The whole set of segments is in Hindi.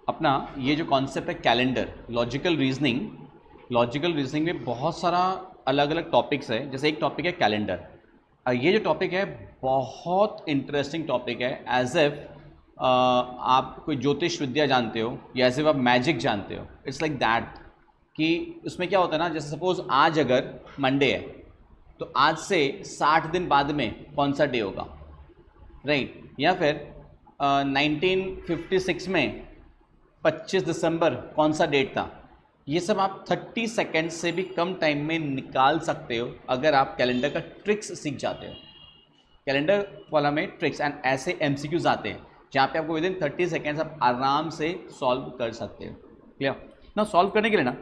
अपना ये जो कॉन्सेप्ट है कैलेंडर, लॉजिकल रीजनिंग में बहुत सारा अलग अलग टॉपिक्स है। जैसे एक टॉपिक है कैलेंडर, ये जो टॉपिक है बहुत इंटरेस्टिंग टॉपिक है। एज एफ आप कोई ज्योतिष विद्या जानते हो या एज एफ आप मैजिक जानते हो, इट्स लाइक दैट कि उसमें क्या होता है ना, जैसे सपोज आज अगर मंडे है तो आज से 60 दिन बाद में कौन सा डे होगा, राइट? या फिर 1956 में 25 दिसंबर कौन सा डेट था। ये सब आप 30 सेकेंड से भी कम टाइम में निकाल सकते हो अगर आप कैलेंडर का ट्रिक्स सीख जाते हो। कैलेंडर वाला में ट्रिक्स एंड ऐसे एमसीक्यूज आते हैं जहाँ पे आपको विद इन 30 सेकेंड्स आप आराम से सॉल्व कर सकते हो। क्लियर ना? सॉल्व करने के लिए ना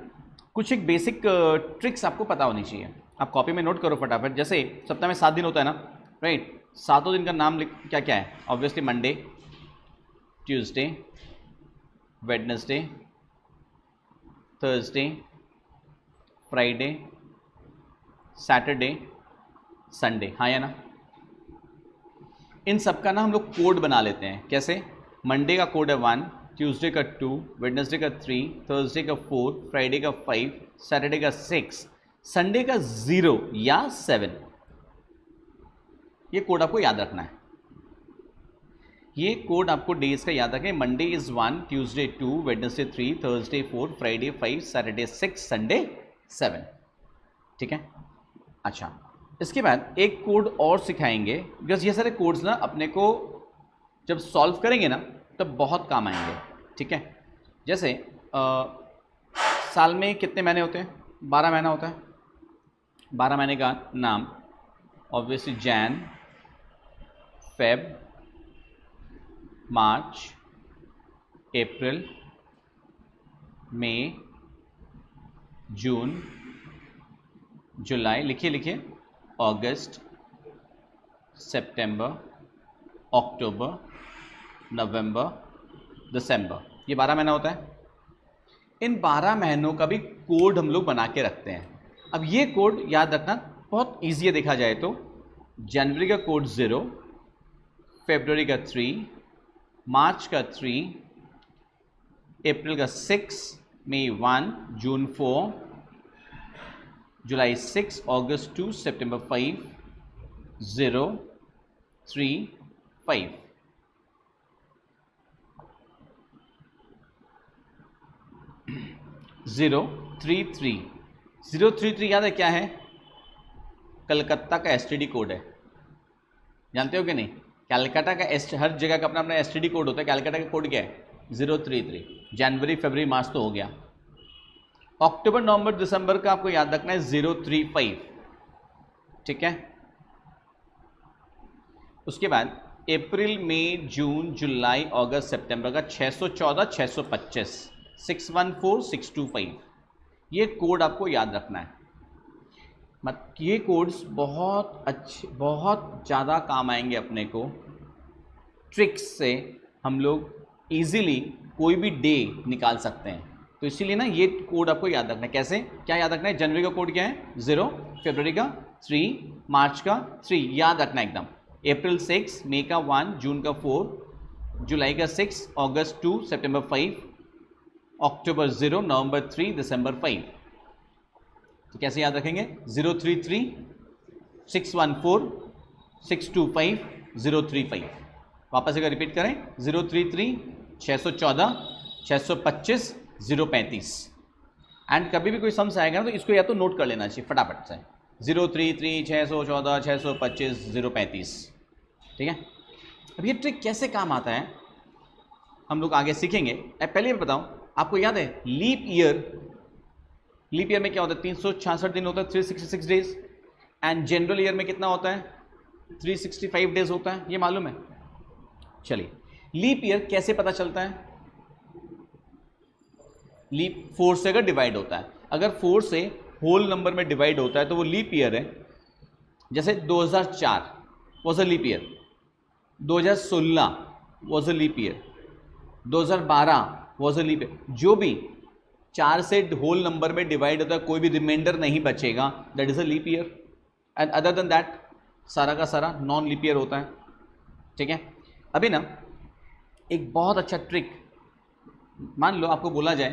कुछ एक बेसिक ट्रिक्स आपको पता होनी चाहिए। आप कॉपी में नोट करो फटाफट। जैसे सप्ताह में 7 दिन होता है ना, राइट? 7 दिन का नाम क्या क्या है? Obviously Monday, Tuesday, Wednesday, Thursday, Friday, Saturday, Sunday, हाँ या ना? इन सब का ना हम लोग कोड बना लेते हैं। कैसे? मंडे का कोड है 1, ट्यूसडे का 2, वेडनेसडे का 3, थर्सडे का 4, फ्राइडे का 5, सैटरडे का 6, संडे का 0 या 7। ये कोड आपको याद रखना है। ये कोड आपको डेज का याद रखें। Monday is 1, Tuesday 2, Wednesday 3, Thursday 4, Friday 5, Saturday 6, Sunday 7। ठीक है? अच्छा, इसके बाद एक कोड और सिखाएंगे, बिकॉज ये सारे कोड्स ना अपने को जब सॉल्व करेंगे ना तब बहुत काम आएंगे। ठीक है? जैसे साल में कितने महीने होते हैं? 12 महीना होता है। 12 महीने का नाम ऑब्वियसली जैन, फेब, मार्च, अप्रैल, मई, जून, जुलाई, लिखिए अगस्त, सितंबर, अक्टूबर, नवंबर, दिसंबर, ये 12 महीना होता है। इन 12 महीनों का भी कोड हम लोग बना के रखते हैं। अब ये कोड याद रखना बहुत ईजी है देखा जाए तो। जनवरी का कोड 0, फरवरी का 3, मार्च का 3, अप्रैल का 6, मई 1, जून 4, जुलाई 6, अगस्त 2, सितंबर 5, 0, 3, 5। ज़ीरो थ्री थ्री 033 याद है क्या है? कलकत्ता का एसटीडी कोड है। जानते हो कि नहीं? कलकत्ता का हर जगह का अपना अपना एसटीडी कोड होता है। कलकत्ता का कोड क्या है? 033। जनवरी, फरवरी, मार्च तो हो गया। अक्टूबर, नवंबर, दिसंबर का आपको याद रखना है 035। ठीक है? उसके बाद अप्रैल, मई, जून, जुलाई, अगस्त, सितंबर का 614, 625, 614, 625। ये कोड आपको याद रखना है। ये कोड्स बहुत अच्छे, बहुत ज़्यादा काम आएंगे अपने को। ट्रिक्स से हम लोग इजीली कोई भी डे निकाल सकते हैं। तो इसीलिए ना ये कोड आपको याद रखना है। कैसे? क्या याद रखना है? जनवरी का कोड क्या है? 0, फरवरी का 3, मार्च का 3, याद रखना है एकदम। अप्रैल 6, मई का 1, जून का 4, जुलाई का 6, अगस्त 2, सितंबर 5, अक्टूबर 0, नवंबर 3, दिसंबर 5। तो कैसे याद रखेंगे? 033, 614, 625, 035। वापस एक रिपीट करें, 033, 614, 625, 035। एंड कभी भी कोई सम्स आएगा ना तो इसको या तो नोट कर लेना चाहिए फटाफट से। 033, 614, 625, 035। ठीक है? अब ये ट्रिक कैसे काम आता है हम लोग आगे सीखेंगे। पहले ये बताऊं, आपको याद है लीप ईयर में क्या होता है? 366 दिन होता है, 366 डेज। एंड जनरल ईयर में कितना होता है? 365 डेज होता है। ये मालूम है? चलिए, लीप ईयर कैसे पता चलता है? लीप 4 से अगर डिवाइड होता है, अगर 4 से होल नंबर में डिवाइड होता है तो वो लीप ईयर है। जैसे 2004 was a leap year, 2016 was a leap year, 2012 was a leap year. जो भी 4 से होल नंबर में डिवाइड होता है, कोई भी रिमाइंडर नहीं बचेगा, that is a leap year. And other than that सारा का सारा नॉन लीप ईयर होता है। ठीक है? अभी ना एक बहुत अच्छा ट्रिक मान लो आपको बोला जाए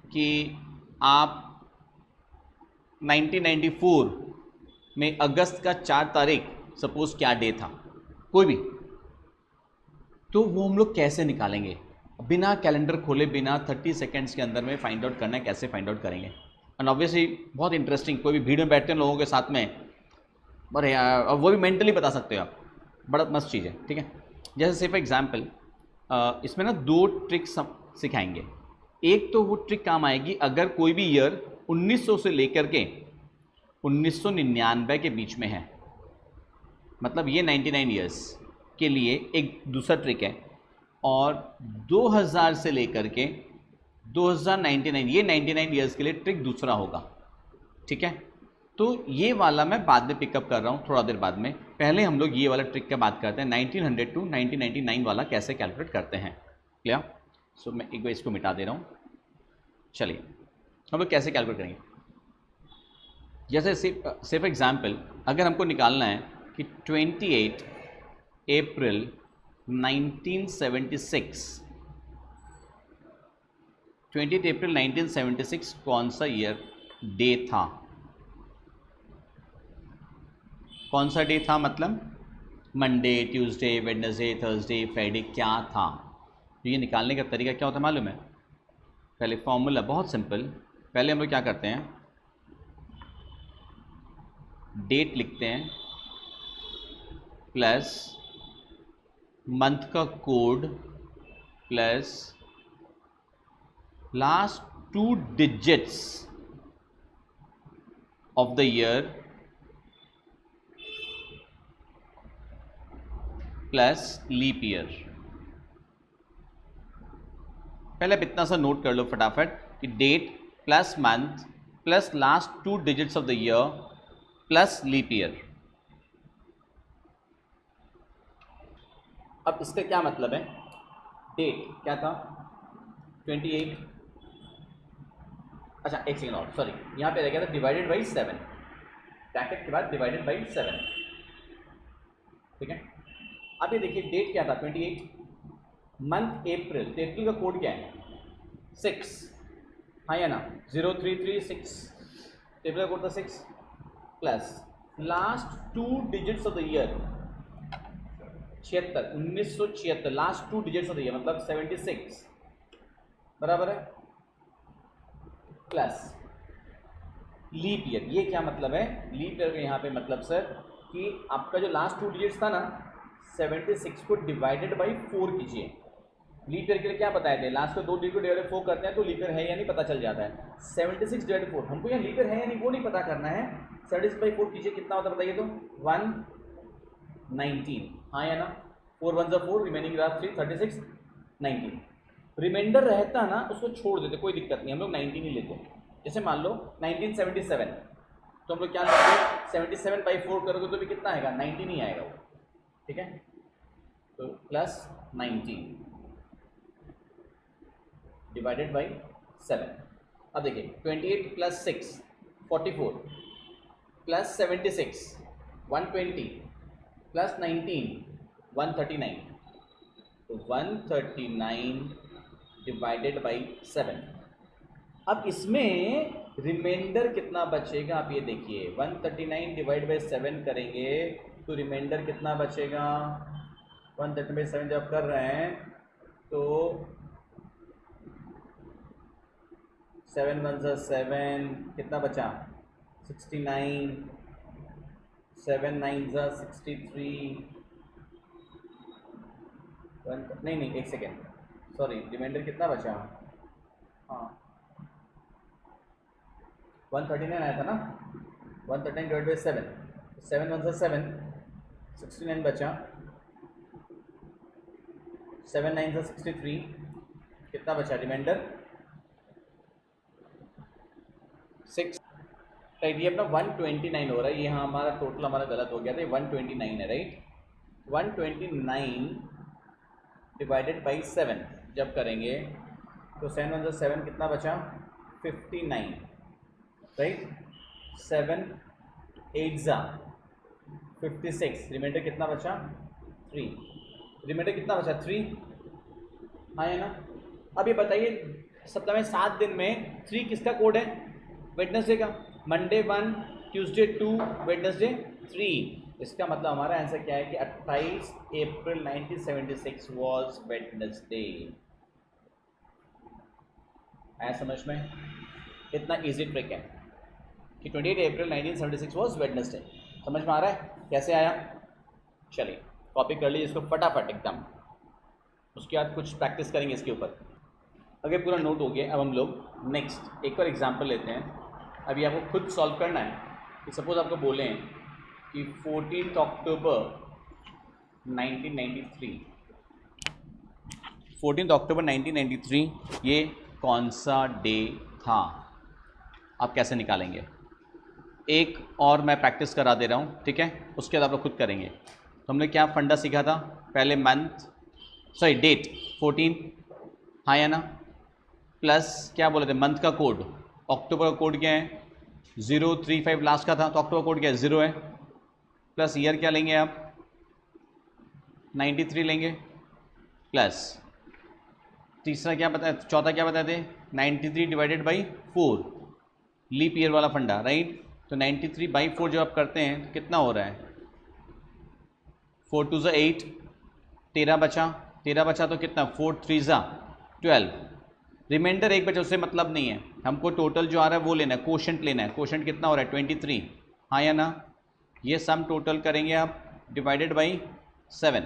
कि आप 1994 में अगस्त का 4 तारीख सपोज क्या डे था, कोई भी, तो वो हम लोग कैसे निकालेंगे? बिना कैलेंडर खोले, बिना 30 सेकेंड्स के अंदर में फाइंड आउट करना है, कैसे फाइंड आउट करेंगे? एंड ऑब्वियसली बहुत इंटरेस्टिंग, कोई भी भीड़ में बैठते हैं लोगों के साथ में, अरे यार, और वो भी मेंटली बता सकते हो आप, बड़ा मस्त चीज़ है, ठीक है। जैसे सिर्फ एग्जाम्पल, इसमें ना 2 ट्रिक्स सिखाएंगे। एक तो वो ट्रिक काम आएगी अगर कोई भी ईयर 1900 से लेकर के 1999 के बीच में है, मतलब ये 99 ईयर्स के लिए एक दूसरा ट्रिक है। और 2000 से लेकर के 2099, ये 99 ईयर्स के लिए ट्रिक दूसरा होगा, ठीक है। तो ये वाला मैं बाद में पिकअप कर रहा हूँ, थोड़ा देर बाद में। पहले हम लोग ये वाला ट्रिक का बात करते हैं, 1900 टू 1999 वाला कैसे कैलकुलेट करते हैं। क्लियर? सो मैं एक बार इसको मिटा दे रहा हूँ। चलिए हम लोग कैसे कैलकुलेट करेंगे। जैसे सिर्फ एग्जाम्पल, अगर हमको निकालना है कि 28 अप्रैल 1976, 28 अप्रैल 1976 कौन सा ईयर डे था? कौन सा डे था मतलब Monday, Tuesday, Wednesday, Thursday, Friday, क्या था? तो ये निकालने का तरीका क्या होता है मालूम है? पहले फॉर्मूला बहुत सिंपल, पहले हम लोग क्या करते हैं, डेट लिखते हैं प्लस मंथ का code plus last 2 digits of the year plus leap year. पहले आप इतना सा नोट कर लो फटाफट कि date plus month plus last 2 digits of the year plus leap year. अब इसका क्या मतलब है? डेट क्या था? 28, अच्छा एक सेकेंड और, सॉरी, यहाँ पे रह गया था डिवाइडेड बाई 7, ब्रैकेट के बाद डिवाइडेड बाई 7, ठीक है। अब ये देखिए डेट क्या था 28, मंथ अप्रैल, तो अप्रैल का कोड क्या है 6, हाँ या ना, 0336, अप्रैल का कोड था 6 plus last 2 digits of the year 76, 1976, last 2 digits of the year मतलब 76 बराबर है, प्लस लीप ईयर। ये क्या मतलब है लीप ईयर का? यहाँ पे मतलब सर कि आपका जो लास्ट 2 डिजिट्स था ना 76 को डिवाइडेड बाई 4 कीजिए। लीप ईयर के लिए क्या बताए थे, लास्ट का 2 डिजिट को डिवाइडेड 4 करते हैं तो लीप ईयर है या नहीं पता चल जाता है। 76 डिवाइडेड 4, हमको यहाँ लीप ईयर है या नहीं वो नहीं पता करना है। 76 बाई 4 कीजिए, कितना होता है बताइए तो 119, हाँ या ना, 4 1 4, रिमेनिंग रहा 3, 36, 19। रिमाइंडर रहता ना उसको छोड़ देते, कोई दिक्कत नहीं, हम लोग 19 ही लेते। जैसे मान लो 1977, तो हम लोग क्या लेंगे 77 बाई 4 करोगे तो भी कितना आएगा 19 ही आएगा वो, ठीक है। तो प्लस 19 डिवाइडेड बाई 7। अब देखिए 28 प्लस 6 44 प्लस 76 120 प्लस 19 139, तो 139 डिवाइडेड बाई 7। अब इसमें रिमाइंडर कितना बचेगा आप ये देखिए, 139 डिवाइड बाई 7 करेंगे तो रिमाइंडर कितना बचेगा, 139 बाई 7 जब कर रहे हैं तो 7 1 7, कितना बचा 69, 7 9 63, नहीं एक सेकेंड, सॉरी रिमाइंडर कितना बचा, हाँ 139 आया था ना, 139 डिवाइड बाई 7, 7 1 7, 69 बचा, 7 9 63, कितना बचा रिमाइंडर 6, राइट। ये अपना 129 हो रहा है, ये हाँ हमारा टोटल हमारा गलत हो गया था, 129 है राइट। 129 डिवाइडेड बाई 7 जब करेंगे तो 7 1 7, कितना बचा 59, राइट। 7 8 56, रिमाइंडर कितना बचा 3, रिमाइंडर कितना बचा 3, हाँ है ना, अब ये बताइए सप्ताह में 7 दिन में 3 किसका कोड है? वेडनेसडे का। Monday 1, Tuesday 2, Wednesday 3। इसका मतलब हमारा आंसर क्या है कि 28 अप्रैल 1976 वाज वेडनेसडे। आया समझ में? इतना इजी ट्रिक है कि 28 अप्रैल 1976 वाज वेडनेसडे। समझ में आ रहा है कैसे आया? चलिए कॉपी कर लीजिए इसको फटाफट एकदम, उसके बाद कुछ प्रैक्टिस करेंगे इसके ऊपर। अगर पूरा नोट हो गया, अब हम लोग नेक्स्ट एक और एग्जांपल लेते हैं। अभी आपको खुद सॉल्व करना है कि सपोज आपको बोले हैं कि 14 अक्टूबर 1993, 14 अक्टूबर 1993 ये कौन सा डे था? आप कैसे निकालेंगे? एक और मैं प्रैक्टिस करा दे रहा हूँ, ठीक है? उसके बाद आप लोग खुद करेंगे। तो हमने क्या फंडा सीखा था? पहले डेट 14, हाँ या ना, प्लस क्या बोले थे? मंथ का कोड, अक्टूबर का कोड क्या है? 035 लास्ट का था, तो अक्टूबर कोड क्या है? 0 है। प्लस ईयर क्या लेंगे आप? 93 लेंगे। प्लस तीसरा क्या बताया, चौथा क्या बताए थे? 93 डिवाइडेड बाई 4, लीप ईयर वाला फंडा, राइट? तो 93 बाई 4 जब आप करते हैं तो कितना हो रहा है? 4 2 ज़ा 8, 13 बचा तो कितना? 4 3 ज़ा 12, रिमाइंडर एक बचा, उससे मतलब नहीं है हमको। टोटल जो आ रहा है वो लेना है, कोशेंट लेना है। कोशेंट कितना हो रहा है? 23, हाँ या ना? ये सम टोटल करेंगे आप डिवाइडेड बाई 7,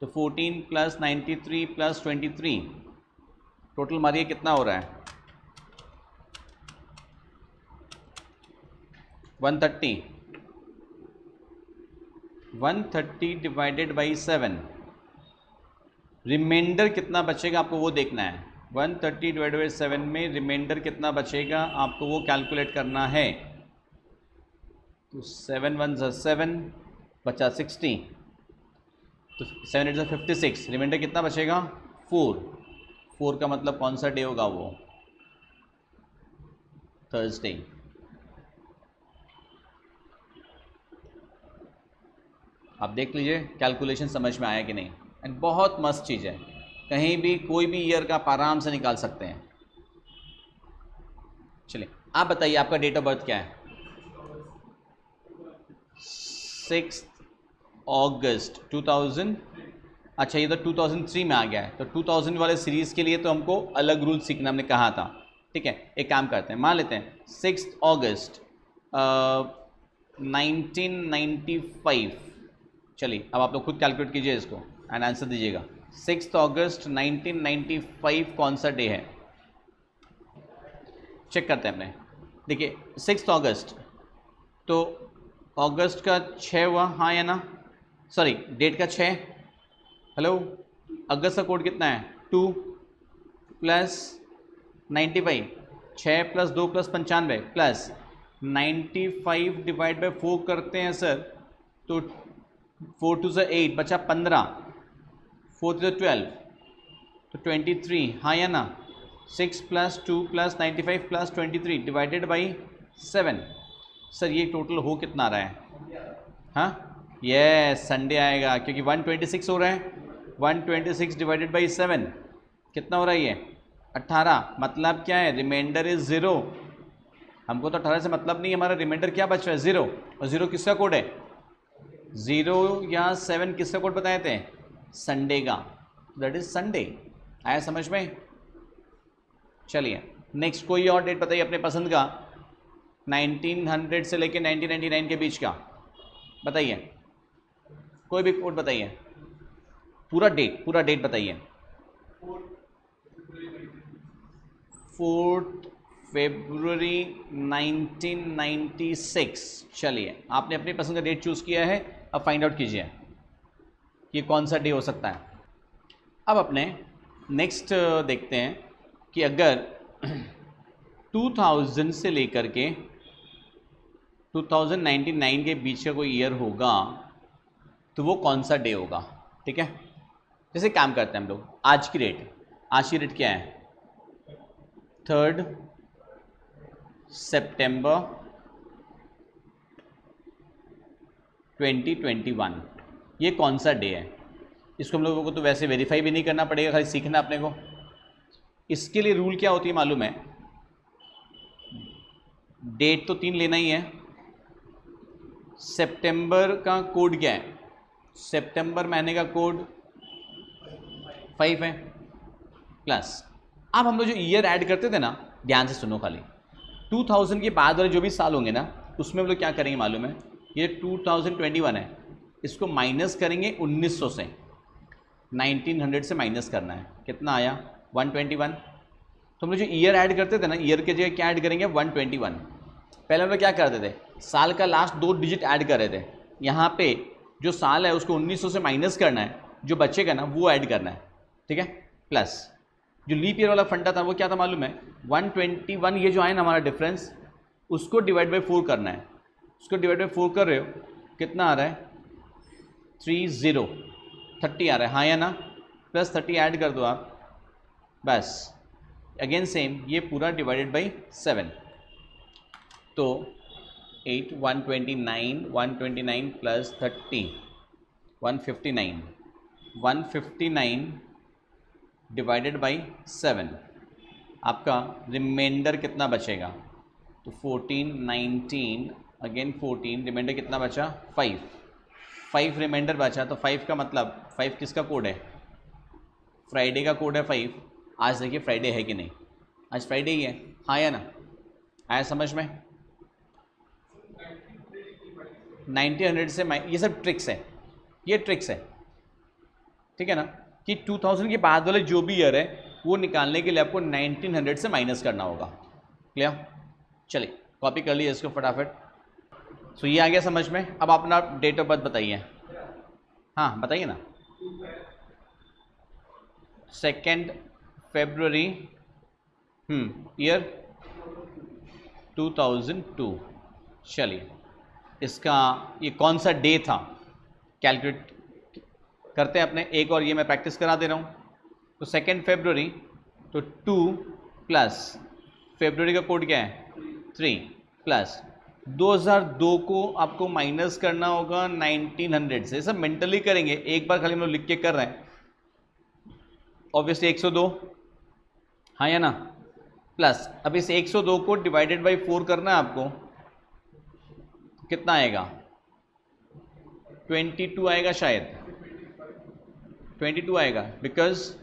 तो 14 प्लस 93 प्लस 23, टोटल मारिए कितना हो रहा है? 130, 130 डिवाइडेड बाई 7, रिमाइंडर कितना बचेगा आपको वो देखना है। 130 डिवाइडेड बाई 7 में रिमाइंडर कितना बचेगा आपको वो कैलकुलेट करना है। तो 7 1 ज़ा 7, बचा 60, तो 7 8 ज़ा 56, रिमाइंडर कितना बचेगा? 4 का मतलब कौन सा डे होगा? वो थर्सडे। आप देख लीजिए कैलकुलेशन समझ में आया कि नहीं। एंड बहुत मस्त चीज़ है, कहीं भी कोई भी ईयर का आप आराम से निकाल सकते हैं। चलिए आप बताइए आपका डेट ऑफ बर्थ क्या है? 6 अगस्त 2000। अच्छा ये तो 2003 में आ गया है, तो 2000 वाले सीरीज़ के लिए तो हमको अलग रूल सीखना हमने कहा था, ठीक है? एक काम करते हैं, मान लेते हैं 6 अगस्त 1995। चलिए अब आप लोग खुद कैलकुलेट कीजिए इसको एंड आंसर दीजिएगा। 6 अगस्त 1995 कौन सा डे है? चेक करते हैं अपने। देखिए 6 अगस्त, तो अगस्त का 6 हुआ, हाँ या ना? सॉरी डेट का 6। हेलो, अगस्त का कोड कितना है? 2 plus 95, 6 plus 2 plus 95 plus 95 divide by 4 करते हैं सर, तो 4 2 ज़ा 8, बचा 15, 4 3 ज़ा 12, तो 23, हाँ या ना? 6 plus 2 plus 95 plus 23 divided by 7। Sir ये टोटल हो कितना आ रहा है? हाँ ये संडे आएगा क्योंकि 126 हो रहा है। 126 डिवाइडेड बाई 7 कितना हो रहा है? ये 18। मतलब क्या है? Reminder is 0। हमको तो 18 से मतलब नहीं, हमारा रिमाइंडर क्या बच रहा है? 0। और 0 किसका कोड है? 0 या 7 किसका कोड बताए थे? संडे का, दैट इज संडे। आया समझ में? चलिए नेक्स्ट कोई और डेट बताइए अपने पसंद का, 1900 से लेके 1999 के बीच का बताइए। कोई भी कोड बताइए, पूरा डेट बताइए। 4 फरवरी 1996। चलिए आपने अपनी पसंद का डेट चूज़ किया है, अब फाइंड आउट कीजिए कि कौन सा डे हो सकता है। अब अपने नेक्स्ट देखते हैं कि अगर 2000 से लेकर के 2099 के बीच का कोई ईयर होगा तो वो कौन सा डे होगा, ठीक है? जैसे काम करते हैं हम लोग, आज की डेट क्या है? 3 सितंबर 2021। ये कौन सा डे है? इसको हम लोगों को तो वैसे वेरीफाई भी नहीं करना पड़ेगा, खाली सीखना अपने को। इसके लिए रूल क्या होती है मालूम है? डेट तो 3 लेना ही है। सितंबर का कोड क्या है? सितंबर महीने का कोड 5 है। प्लस अब हम लोग जो ईयर ऐड करते थे ना, ध्यान से सुनो खाली, 2000 के बाद वाले जो भी साल होंगे ना, उसमें हम लोग क्या करेंगे मालूम है? ये 2021 है, इसको माइनस करेंगे 1900 से, 1900 से माइनस करना है। कितना आया? 121। तो हम लोग जो ईयर ऐड करते थे ना, ईयर के जगह क्या ऐड करेंगे? 121। पहले हम लोग क्या करते थे? साल का लास्ट 2 डिजिट ऐड कर रहे थे। यहाँ पे जो साल है उसको 1900 से माइनस करना है, जो बचेगा ना वो ऐड करना है। ठीक है? प्लस जो लीप ईयर वाला फंडा था वो क्या था मालूम है? 121, ये जो आया ना हमारा डिफरेंस, उसको डिवाइड बाई 4 करना है। उसको डिवाइड बाई 4 कर रहे हो, कितना आ रहा है? 30 आ रहा है, हाँ या ना? प्लस 30 ऐड कर दो आप, बस अगेन सेम, ये पूरा डिवाइडेड बाई 7। तो 8 129 प्लस 30 159 डिवाइडेड बाई 7, आपका रिमाइंडर कितना बचेगा? तो 14 19 अगेन 14, रिमाइंडर कितना बचा? 5 रिमाइंडर बचा। तो 5 का मतलब, 5 किसका कोड है? फ्राइडे का कोड है 5। आज देखिए फ्राइडे है कि नहीं, आज फ्राइडे ही है, हाँ या ना? आया समझ में? 1900 से ये सब ट्रिक्स है, ये ट्रिक्स है, ठीक है ना? कि 2000 के बाद वाले जो भी ईयर है वो निकालने के लिए आपको 1900 से माइनस करना होगा। क्लियर? चलिए कॉपी कर लीजिए इसको फटाफट। सो ये आ गया समझ में। अब अपना डेट ऑफ बर्थ बताइए। हाँ बताइए ना। 2 फरवरी ईयर 2002। चलिए इसका ये कौन सा डे था कैलकुलेट करते हैं अपने। एक और ये मैं प्रैक्टिस करा दे रहा हूँ। तो 2 फरवरी, तो 2 प्लस फरवरी का कोड क्या है? 3 प्लस 2002 को आपको माइनस करना होगा 1900 से। सब मेंटली करेंगे, एक बार खाली हम लोग लिख के कर रहे हैं। ऑब्वियसली 102, हाँ या ना? प्लस अब इस 102 को डिवाइडेड बाई 4 करना है आपको, कितना आएगा? 22 आएगा शायद, 22 आएगा, बिकॉज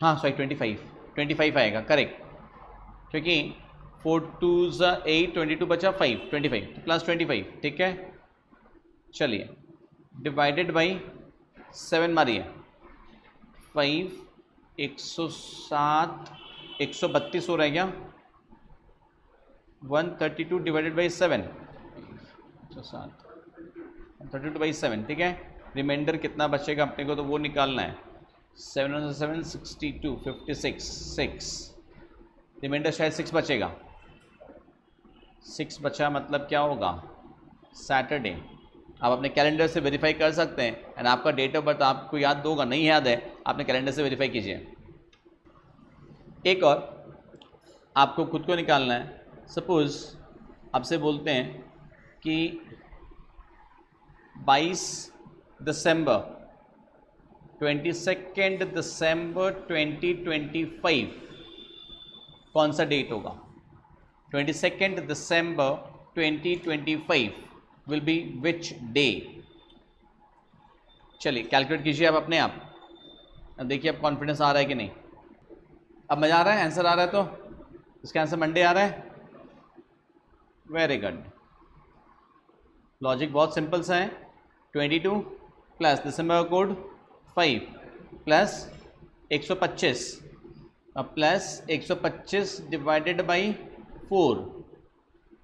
हाँ सॉरी 25 आएगा करेक्ट, क्योंकि 4 2 8, 22 बचा 5, 25 प्लस 25। ठीक है, चलिए डिवाइडेड बाई 7 मारिए। 5 107 132 हो रहा है क्या? 132 डिवाइडेड बाई 7, 132 बाई 7। ठीक है, रिमाइंडर कितना बचेगा अपने को तो वो निकालना है। 7 62 56 6, रिमाइंडर शायद 6 बचेगा। 6 बचा मतलब क्या होगा? सैटरडे। आप अपने कैलेंडर से वेरीफाई कर सकते हैं, एंड आपका डेट ऑफ बर्थ आपको याद होगा, नहीं याद है आपने कैलेंडर से वेरीफाई कीजिए। एक और आपको खुद को निकालना है। सपोज आपसे बोलते हैं कि 22 दिसंबर 22 दिसंबर 2025 कौन सा डेट होगा? 22 दिसंबर 2025 विल बी विच डे? चलिए कैलकुलेट कीजिए आप अपने आप। अब देखिए अब कॉन्फिडेंस आ रहा है कि नहीं। अब मजा आ रहा है, आंसर आ रहा है, तो इसका आंसर मंडे आ रहा है। वेरी गुड, लॉजिक बहुत सिंपल सा है। 22 प्लस दिसंबर का code 5 plus 125 plus 125 divided by 4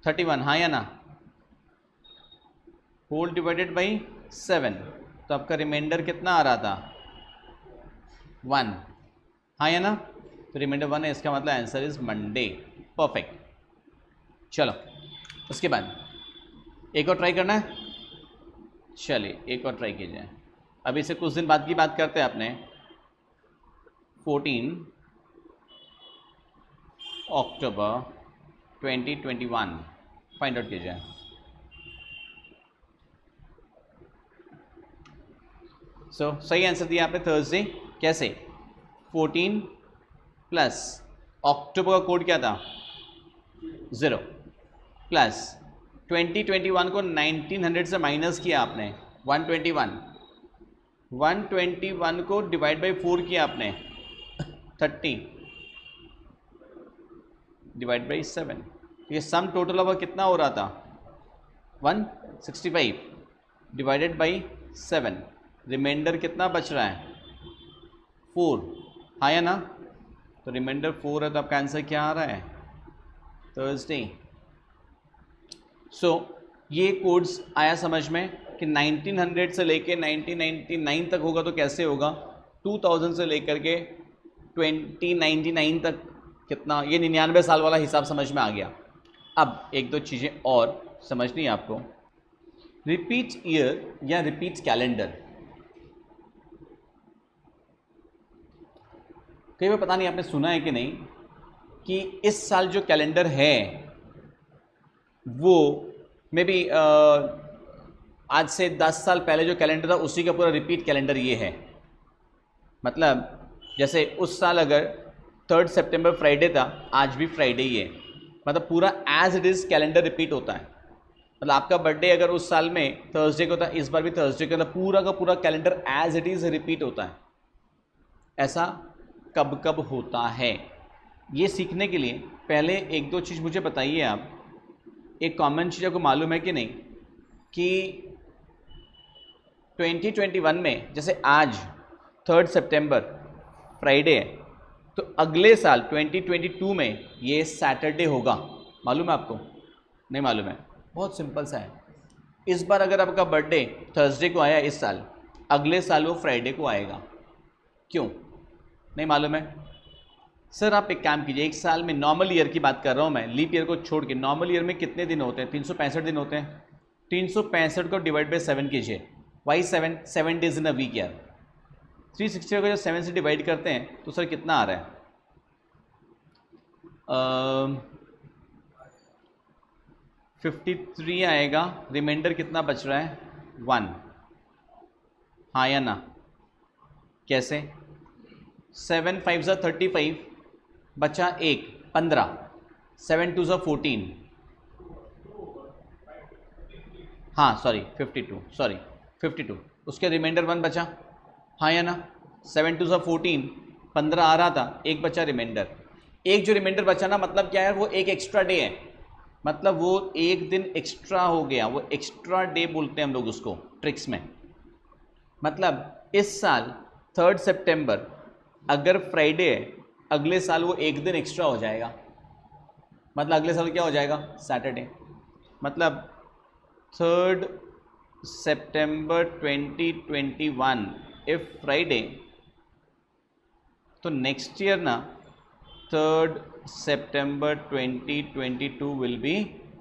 31, हाँ या ना? 4 डिवाइडेड बाई 7, तो आपका रिमाइंडर कितना आ रहा था? 1, हाँ या ना? तो रिमाइंडर 1 है, इसका मतलब आंसर इज मंडे। परफेक्ट। चलो उसके बाद एक और ट्राई करना है। चलिए एक और ट्राई कीजिए। अभी से कुछ दिन बाद की बात करते हैं अपने। 14 अक्टूबर 2021 फाइंड आउट कीजिए। सही आंसर दिया आपने थर्सडे। कैसे? 14 प्लस अक्टूबर का कोड क्या था? 0 प्लस 2021 को 1900 से माइनस किया आपने 121, 121 को डिवाइड बाई 4 किया आपने 30 डिवाइड बाई 7। ये सम टोटल अब कितना हो रहा था? 165 डिवाइडेड बाई 7, रिमाइंडर कितना बच रहा है? 4, हाँ या ना? तो रिमाइंडर 4 है, तो आपका आंसर क्या आ रहा है? थर्सडे। सो ये कोड्स आया समझ में कि 1900 से लेके 1999 तक होगा तो कैसे होगा, 2000 से लेकर के 2099 तक कितना, ये 99 साल वाला हिसाब समझ में आ गया। अब एक दो चीज़ें और समझनी है आपको। रिपीट ईयर या रिपीट कैलेंडर, कई बार पता नहीं आपने सुना है कि नहीं कि इस साल जो कैलेंडर है वो मे बी आज से 10 साल पहले जो कैलेंडर था उसी का पूरा रिपीट कैलेंडर ये है। मतलब जैसे उस साल अगर 3 सितंबर फ्राइडे था, आज भी फ्राइडे ही है, मतलब पूरा as it is calendar repeat होता है। मतलब आपका बर्थडे अगर उस साल में थर्सडे को था, इस बार भी थर्सडे को, मतलब पूरा का पूरा calendar as it is repeat होता है। ऐसा कब कब होता है, ये सीखने के लिए पहले एक दो चीज़ मुझे बताइए आप। एक कॉमन चीज़ आपको मालूम है कि नहीं कि 2021 में जैसे आज 3 सितंबर फ्राइडे है, तो अगले साल 2022 में ये सैटरडे होगा। मालूम है आपको? नहीं मालूम है? बहुत सिंपल सा है। इस बार अगर आपका बर्थडे थर्सडे को आया इस साल, अगले साल वो फ्राइडे को आएगा। क्यों? नहीं मालूम है? सर आप एक काम कीजिए, एक साल में नॉर्मल ईयर की बात कर रहा हूँ मैं, लीप ईयर को छोड़ के नॉर्मल ईयर में कितने दिन होते हैं? 365 दिन होते हैं। 365 को डिवाइड बाई 7 कीजिए। Why 7 days in a week यार। 360 को जब 7 से डिवाइड करते हैं तो सर कितना आ रहा है? 53 आएगा। रिमाइंडर कितना बच रहा है? 1, हाँ या ना? कैसे? 7 5 ज़ा 35, बचा 1 15, 7 2 ज़ा 14, हाँ सॉरी 52, सॉरी 52, उसके रिमाइंडर 1 बचा, हाँ या ना? 7 2 ज़ा 14, 15 आ रहा था, एक बचा रिमाइंडर। एक जो रिमाइंडर बचा ना, मतलब क्या है, वो एक एक्स्ट्रा डे है, मतलब वो एक दिन एक्स्ट्रा हो गया, वो एक्स्ट्रा डे बोलते हैं हम लोग उसको ट्रिक्स में। मतलब इस साल 3 सितंबर अगर फ्राइडे है, अगले साल वो एक दिन एक्स्ट्रा हो जाएगा, मतलब अगले साल क्या हो जाएगा? सैटरडे। मतलब 3 सितंबर 2021 इफ फ्राइडे, तो नेक्स्ट ईयर ना 3 सितंबर 2022 will be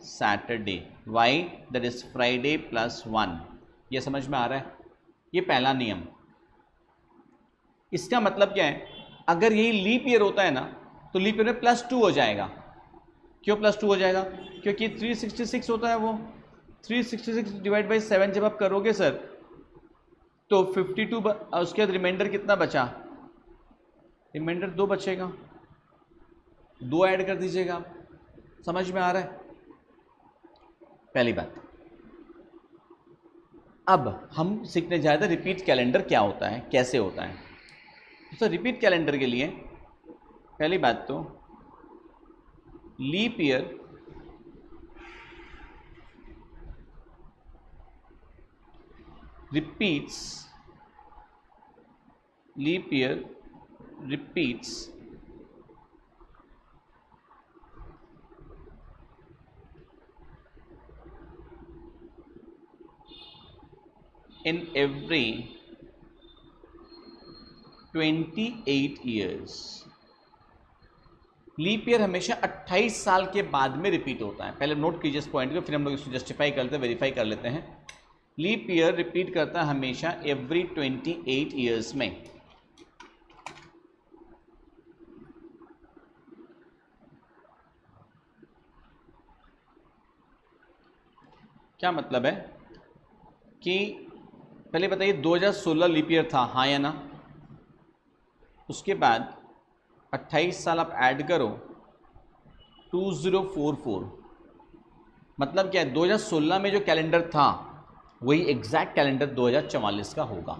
Saturday. Why? That is Friday plus 1। ये समझ में आ रहा है? ये पहला नियम। इसका मतलब क्या है, अगर यही लीप ईयर होता है ना, तो लीप ईयर में +2 हो जाएगा। क्यों +2 हो जाएगा? क्योंकि 366 होता है, वो 366 डिवाइड बाई 7 जब आप करोगे सर, तो 52, उसके बाद रिमाइंडर कितना बचा? रिमाइंडर 2 बचेगा, 2 ऐड कर दीजिएगा आप। समझ में आ रहा है? पहली बात। अब हम सीखने जा रहे थे रिपीट कैलेंडर क्या होता है, कैसे होता है। तो रिपीट कैलेंडर के लिए पहली बात तो leap year repeats leap year repeats in every 28 years। Leap year हमेशा 28 साल के बाद में रिपीट होता है। पहले नोट कीजिए इस पॉइंट को, फिर हम लोग इसको जस्टिफाई करते हैं, वेरीफाई कर लेते हैं। लीप ईयर रिपीट करता है हमेशा एवरी 28 ईयर्स में। क्या मतलब है कि पहले बताइए 2016 लीप ईयर था, हाँ या ना? उसके बाद 28 साल आप ऐड करो 2044, मतलब क्या है 2016 में जो कैलेंडर था वही एग्जैक्ट कैलेंडर 2044 का होगा,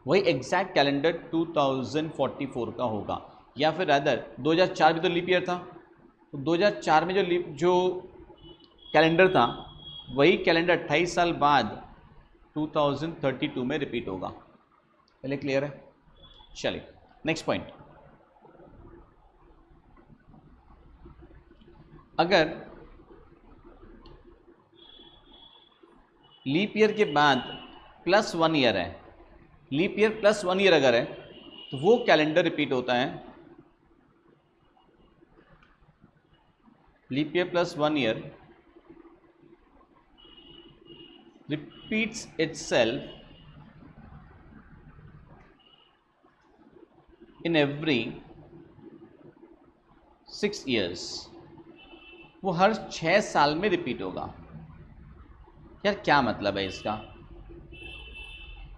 वही एग्जैक्ट कैलेंडर 2044 का होगा। या फिर अदर 2004 भी तो लीप ईयर था, तो 2004 में जो कैलेंडर था वही कैलेंडर 28 साल बाद 2032 में रिपीट होगा। पहले क्लियर है? चलिए नेक्स्ट पॉइंट। अगर लीप ईयर के बाद +1 ईयर है, लीप ईयर +1 ईयर अगर है तो वो कैलेंडर रिपीट होता है, leap year +1 year repeats itself in every 6 years, वो हर 6 साल में रिपीट होगा। यार क्या मतलब है इसका?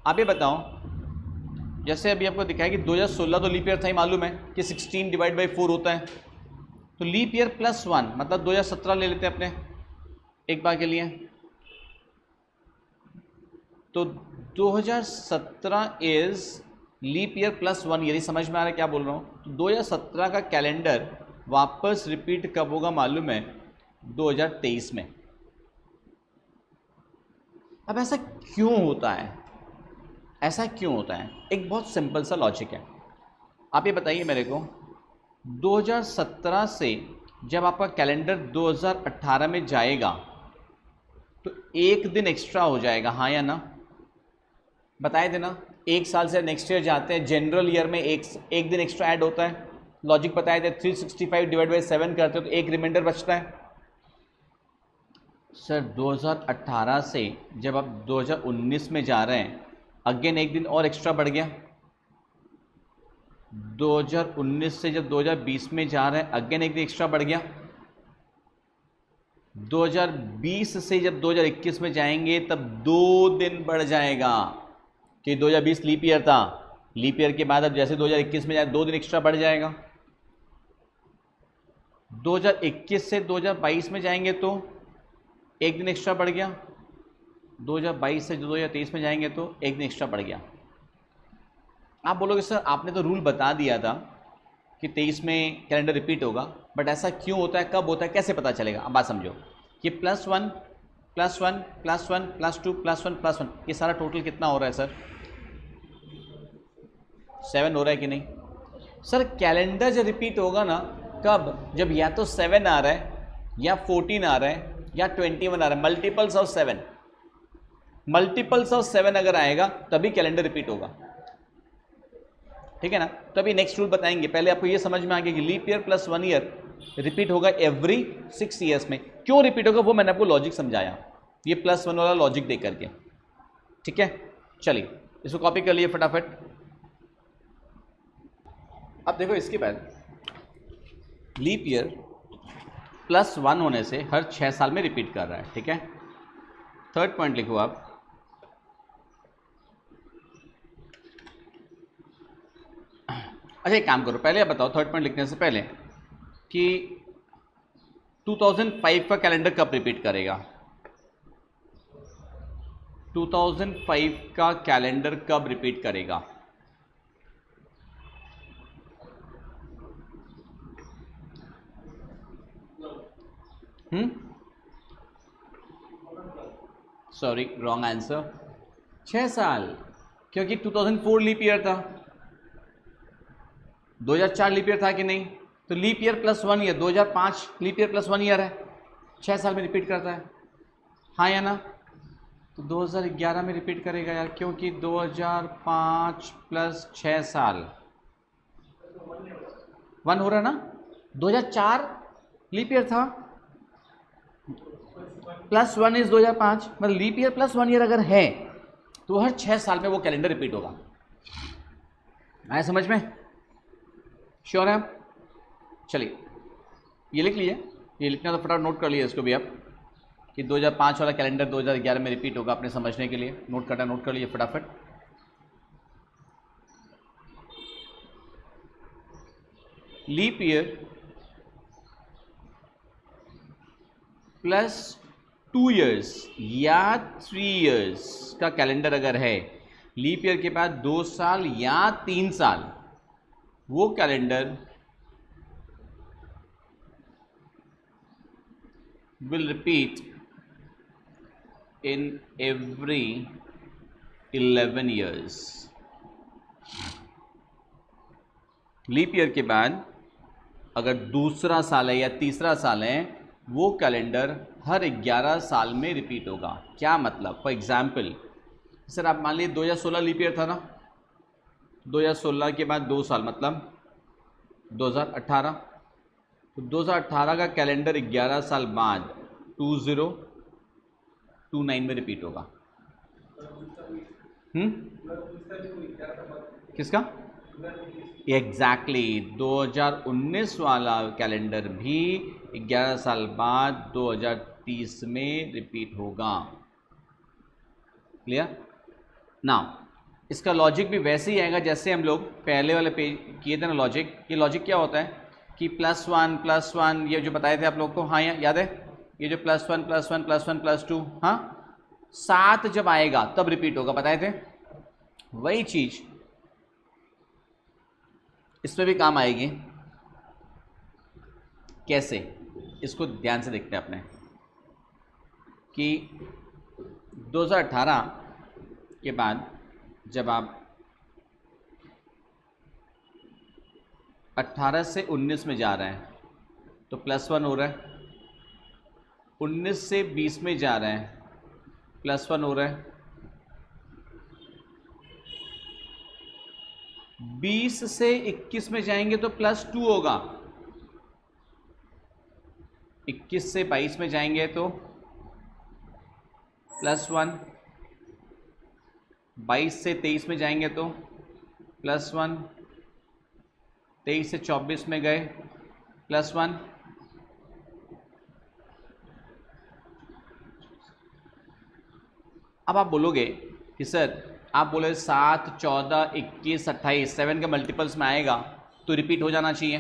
आप ये बताओ, जैसे अभी आपको दिखाया कि 2016 तो लीप ईयर था ही, मालूम है कि 16 डिवाइड बाई 4 होता है, तो लीप ईयर +1 मतलब 2017 ले लेते हैं अपने एक बार के लिए, तो 2017 इज लीप ईयर +1 ईयर। समझ में आ रहा है क्या बोल रहा हूँ? तो 2017 का कैलेंडर वापस रिपीट कब होगा मालूम है? 2023 में। अब ऐसा क्यों होता है? ऐसा क्यों होता है? एक बहुत सिंपल सा लॉजिक है, आप ये बताइए मेरे को। 2017 से जब आपका कैलेंडर 2018 में जाएगा तो एक दिन एक्स्ट्रा हो जाएगा, हाँ या ना? बताए देना। एक साल से नेक्स्ट ईयर जाते हैं, जनरल ईयर में एक दिन एक्स्ट्रा ऐड होता है। लॉजिक बताए थे, 365 डिवाइड बाई 7 करते हो तो एक रिमाइंडर बचता है। सर 2018 से जब आप 2019 में जा रहे हैं, अगेन एक दिन और एक्स्ट्रा बढ़ गया। 2019 से जब 2020 में जा रहे हैं, अगेन एक दिन एक्स्ट्रा बढ़ गया। 2020 से जब 2021 में जाएंगे तब 2 दिन बढ़ जाएगा, कि 2020 लीप ईयर था, लीप ईयर के बाद अब जैसे 2021 में जाए 2 दिन एक्स्ट्रा बढ़ जाएगा। 2021 से 2022 में जाएंगे तो एक दिन एक्स्ट्रा बढ़ गया। 2022 से 2023 में जाएंगे तो एक दिन एक्स्ट्रा बढ़ गया। आप बोलोगे सर आपने तो रूल बता दिया था कि 23 में कैलेंडर रिपीट होगा, बट ऐसा क्यों होता है, कब होता है, कैसे पता चलेगा? अब बात समझो, ये +1 +1 +1 +2 +1 +1, ये सारा टोटल कितना हो रहा है सर? 7 हो रहा है कि नहीं? सर कैलेंडर जब रिपीट होगा ना, कब? जब या तो 7 आ रहा है या 14 आ रहा है या 21 आ रहा है, मल्टीपल्स ऑफ 7। मल्टीपल्स ऑफ 7 अगर आएगा तभी कैलेंडर रिपीट होगा, ठीक है ना? तो अभी नेक्स्ट रूल बताएंगे, पहले आपको ये समझ में आ गया कि लीप ईयर +1 ईयर रिपीट होगा एवरी 6 ईयर्स में। क्यों रिपीट होगा वो मैंने आपको लॉजिक समझाया, ये +1 वाला लॉजिक दे करके, ठीक है? चलिए इसको कॉपी कर लिए फटाफट। अब देखो इसके बाद लीप ईयर +1 होने से हर 6 साल में रिपीट कर रहा है, ठीक है? थर्ड पॉइंट लिखो आप, अच्छा एक काम करो, पहले आप बताओ थर्ड पॉइंट लिखने से पहले कि 2005 का कैलेंडर कब रिपीट करेगा? 2005 का कैलेंडर कब रिपीट करेगा? सॉरी रॉन्ग आंसर, 6 साल, क्योंकि 2004 लीप ईयर था, 2004 लीप ईयर था कि नहीं? तो leap year +1 year, 2005 leap year +1 year है, 6 साल में रिपीट करता है, हाँ या ना? तो 2011 में रिपीट करेगा यार, क्योंकि 2005 + 6 साल 1 हो रहा है ना? 2004 लीप ईयर था, +1 इज 2005, मतलब लीप ईयर +1 ईयर अगर है तो हर 6 साल में वो कैलेंडर रिपीट होगा। आया समझ में? श्योर है आप? चलिए ये लिख लीजिए, ये लिखना तो फटाफट नोट कर लीजिए इसको भी आप, कि 2005 वाला कैलेंडर 2011 में रिपीट होगा। अपने समझने के लिए नोट कर लीजिए फटाफट। लीप ईयर प्लस 2 ईयर्स या 3 ईयर्स का कैलेंडर अगर है, लीप ईयर के बाद 2 साल या 3 साल, वो calendar will repeat in every 11 years. Leap year के बाद अगर दूसरा साल है या तीसरा साल है, वो कैलेंडर हर 11 साल में रिपीट होगा। क्या मतलब? फॉर एग्जाम्पल सर आप मान लीजिए 2016 लीप ईयर था ना, 2016 के बाद 2 साल मतलब 2018, तो 2018 का कैलेंडर 11 साल बाद 2029 में रिपीट होगा। किसका? एग्जैक्टली 2019 वाला कैलेंडर भी 11 साल बाद 2030 में रिपीट होगा। क्लियर? नाउ इसका लॉजिक भी वैसे ही आएगा जैसे हम लोग पहले वाले पेज किए थे ना लॉजिक। ये लॉजिक क्या होता है कि +1 ये जो बताए थे आप लोग को, हाँ याद है, ये जो +1 हाँ 7 जब आएगा तब रिपीट होगा, बताए थे। वही चीज इसमें भी काम आएगी। कैसे? इसको ध्यान से देखते हैं अपने कि 2018 के बाद जब आप 18 से 19 में जा रहे हैं तो +1 हो रहा है, 19 से 20 में जा रहे हैं +1 हो रहा है, 20 से 21 में जाएंगे तो +2 होगा, 21 से 22 में जाएंगे तो +1, 22 से 23 में जाएंगे तो +1, 23 से 24 में गए +1, अब आप बोलोगे कि सर आप बोले 7, 14, 21, 28 7 के मल्टीपल्स में आएगा तो रिपीट हो जाना चाहिए।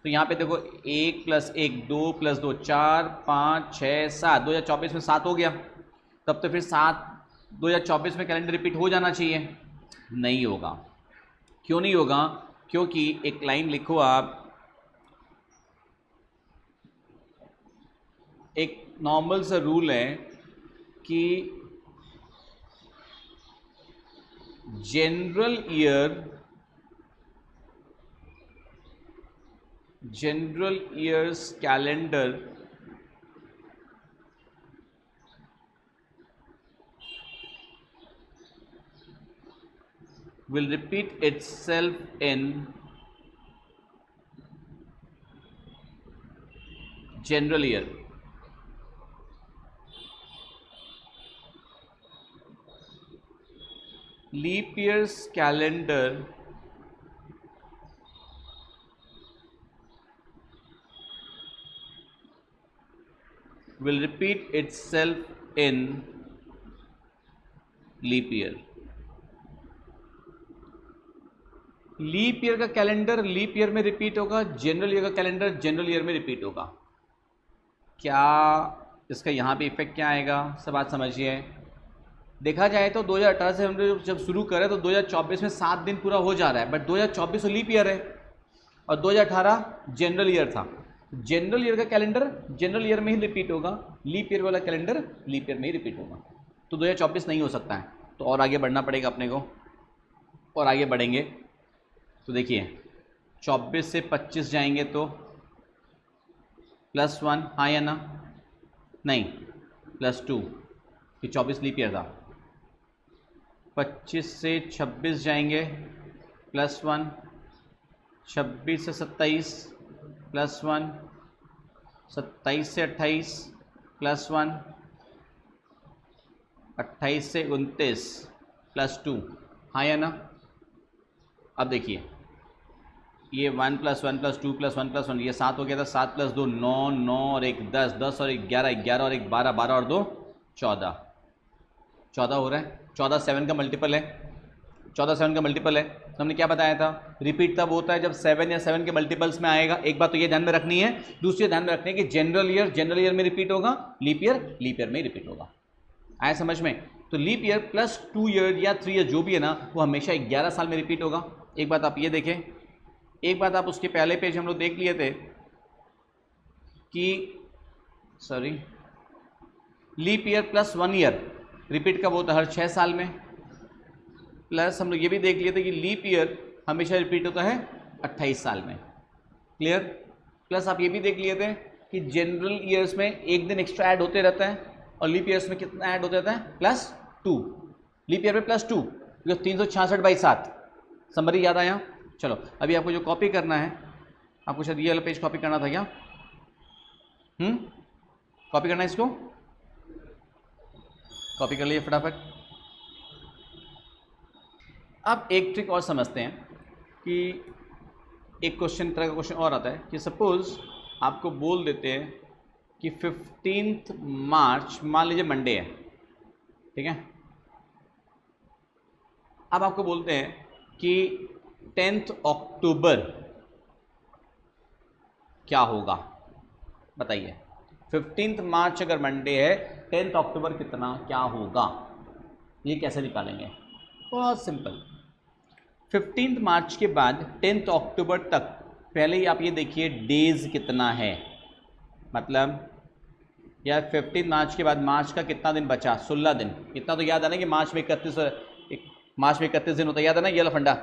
तो यहाँ पे देखो 1 + 1 2 + 2 4 5 6 7, 2024 में 7 हो गया, तब तो फिर 7 2024 में कैलेंडर रिपीट हो जाना चाहिए। नहीं होगा। क्यों नहीं होगा? क्योंकि एक लाइन लिखो आप, एक नॉर्मल सा रूल है कि general year's calendar will repeat itself in general year. Leap year's calendar will repeat itself in leap year. Leap year का कैलेंडर लीप ईयर में रिपीट होगा, जनरल ईयर का कैलेंडर जनरल ईयर में रिपीट होगा। क्या इसका यहाँ पे इफेक्ट क्या आएगा? सब बात समझिए। देखा जाए तो 2018 से हम लोग जब शुरू करें तो 2024 में 7 दिन पूरा हो जा रहा है, बट 2024 तो लीप ईयर है और 2018 जनरल ईयर था। जनरल ईयर का कैलेंडर जनरल ईयर में ही रिपीट होगा, लीप ईयर वाला कैलेंडर लीप ईयर में ही रिपीट होगा। तो 2024 नहीं हो सकता है, तो और आगे बढ़ना पड़ेगा अपने को। और आगे बढ़ेंगे तो देखिए 24 से 25 जाएंगे तो +1, हाँ या ना? नहीं, +2, कि 24 लीप ईयर था। 25 से 26 जाएंगे +1, 26 से 27 +1, 27 से 28 +1, 28 से 29 +2, हाँ या ना? अब देखिए ये 1 + 1 + 2 + 1 + 1 ये 7 हो गया था, 7 + 2 9, 9 और 1 10, 10 और 1 11, 11 और 1 12, 12 और 2 14, 14 हो रहा है। 14 7 का मल्टीपल है, 14 7 का मल्टीपल है, तो हमने क्या बताया था, रिपीट तब होता है जब 7 या 7 के मल्टीपल्स में आएगा। एक बात तो ये ध्यान में रखनी है, दूसरी ध्यान में रखनी है कि जनरल ईयर में रिपीट होगा, लीप ईयर में रिपीट होगा। आया समझ में? तो लीप ईयर प्लस 2 ईयर या 3 ईयर जो भी है ना, वो हमेशा 11 साल में रिपीट होगा। एक बात आप ये देखें, एक बात आप उसके पहले पेज हम लोग देख लिए थे कि sorry, leap year plus 1 year repeat कब होता है? हर 6 साल में। प्लस हम लोग ये भी देख लिए थे कि लीप ईयर हमेशा रिपीट होता है 28 साल में। क्लियर? प्लस आप ये भी देख लिए थे कि जनरल ईयर्स में एक दिन एक्स्ट्रा ऐड होते रहता है और लीप ईयर्स में कितना ऐड होता रहता है? +2। लीप ईयर में +2, जो 366/7। समरी याद आया? चलो अभी आपको जो कॉपी करना है, आपको शायद ये वाला पेज कॉपी करना था क्या? कॉपी करना है, इसको कॉपी कर लीजिए फटाफट। अब एक ट्रिक और समझते हैं कि एक क्वेश्चन तरह का क्वेश्चन और आता है कि सपोज आपको बोल देते हैं कि 15 मार्च मान लीजिए मंडे है, ठीक है। अब आपको बोलते हैं कि 10 अक्टूबर क्या होगा, बताइए। 15 मार्च अगर मंडे है, 10 अक्टूबर कितना क्या होगा, ये कैसे निकालेंगे? बहुत सिंपल। 15 मार्च के बाद 10 अक्टूबर तक पहले ही आप ये देखिए डेज कितना है, मतलब यार 15 मार्च के बाद मार्च का कितना दिन बचा? 16 दिन। इतना तो याद है ना कि मार्च में 31 दिन होता है, याद है ना? ये वाला फंडा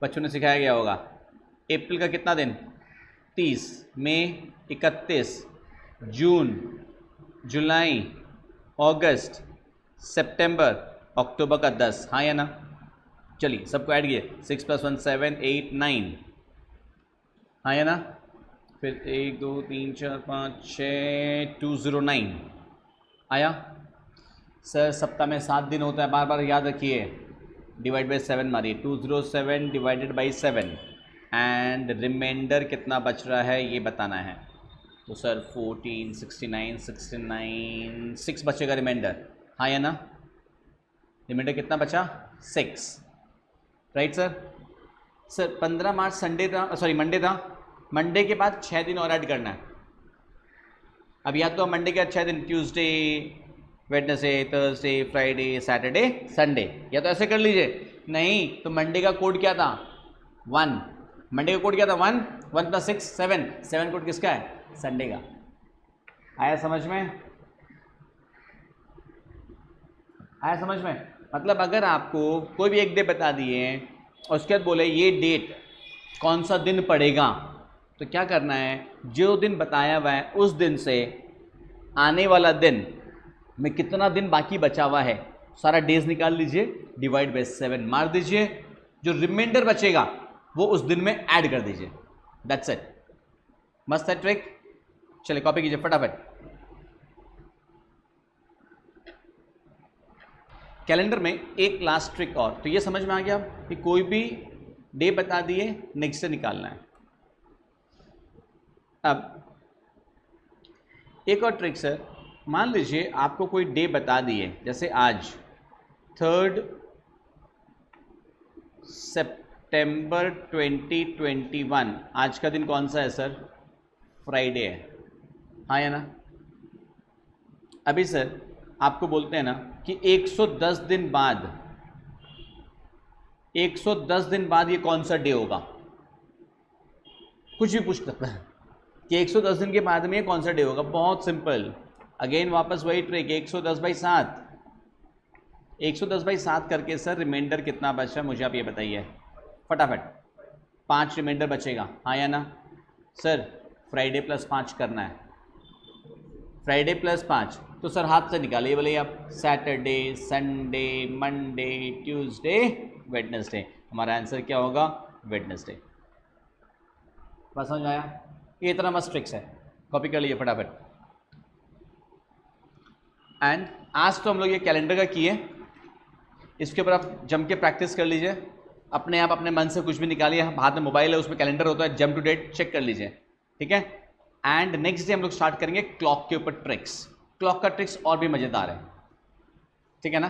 बच्चों ने सिखाया गया होगा। अप्रैल का कितना दिन? 30, मई 31, जून, जुलाई, अगस्त, सितंबर, अक्टूबर का 10। हाँ या ना? चलिए सबको ऐड किए, 6 + 1 7 8 9। हाँ या ना? फिर 1 2 3 4 5 6 209 आया। सर सप्ताह में 7 दिन होता है, बार बार याद रखिए, डिवाइड बाई 7 मारिए, 207 डिवाइडेड बाई 7 एंड रिमाइंडर कितना बच रहा है ये बताना है। तो सर 14 69 6 बचेगा रिमाइंडर। हाँ या ना? रिमाइंडर कितना बचा? 6, राइट सर। सर 15 मार्च संडे था, सॉरी मंडे था, मंडे के बाद 6 दिन और ऐड करना है। अब या तो मंडे के बाद 6 दिन, Tuesday, Wednesday, Thursday, Friday, Saturday, Sunday, या तो ऐसे कर लीजिए। नहीं तो मंडे का कोड क्या था? 1। मंडे का कोड क्या था? 1 1 + 6 7 7 कोड किसका है? संडे का। आया समझ में? आया समझ में? मतलब अगर आपको कोई भी एक डे बता दिए और उसके बाद बोले ये डेट कौन सा दिन पड़ेगा, तो क्या करना है, जो दिन बताया हुआ है उस दिन से आने वाला दिन में कितना दिन बाकी बचा हुआ है सारा डेज निकाल लीजिए, डिवाइड बाय 7 मार दीजिए, जो रिमाइंडर बचेगा वो उस दिन में ऐड कर दीजिए। That's it. मस्त है ट्रिक। चलिए कॉपी कीजिए फटाफट। कैलेंडर में एक लास्ट ट्रिक और, तो ये समझ में आ गया कि कोई भी डे बता दिए नेक्स्ट से निकालना है। अब एक और ट्रिक सर, मान लीजिए आपको कोई डे बता दिए, जैसे आज 3 सितंबर 2021, आज का दिन कौन सा है सर? फ्राइडे है। हाँ या ना? अभी सर आपको बोलते हैं ना कि 110 दिन बाद, 110 दिन बाद ये कौन सा डे होगा, कुछ भी पूछ सकता है कि 110 दिन के बाद में ये कौन सा डे होगा। बहुत सिंपल, अगेन वापस वही ट्रिक, 110/7, 110/7 करके सर रिमाइंडर कितना बचा मुझे आप ये बताइए फटाफट। 5 रिमाइंडर बचेगा। हाँ या ना? सर फ्राइडे +5 करना है, फ्राइडे +5, तो सर हाथ से निकालिए बोले आप, Saturday, Sunday, Monday, Tuesday, Wednesday. हमारा आंसर क्या होगा? वेडनेसडे। बस समझ आया? ये इतना मस्त ट्रिक्स है, कॉपी कर लीजिए फटाफट। एंड आज तो हम लोग ये कैलेंडर का किए, इसके ऊपर आप जम के प्रैक्टिस कर लीजिए, अपने आप अपने मन से कुछ भी निकालिए। हाथ में मोबाइल है उसमें कैलेंडर होता है, जम टू डेट चेक कर लीजिए, ठीक है। एंड नेक्स्ट डे हम लोग स्टार्ट करेंगे क्लॉक के ऊपर ट्रिक्स। क्लॉक का ट्रिक्स और भी मज़ेदार है, ठीक है ना।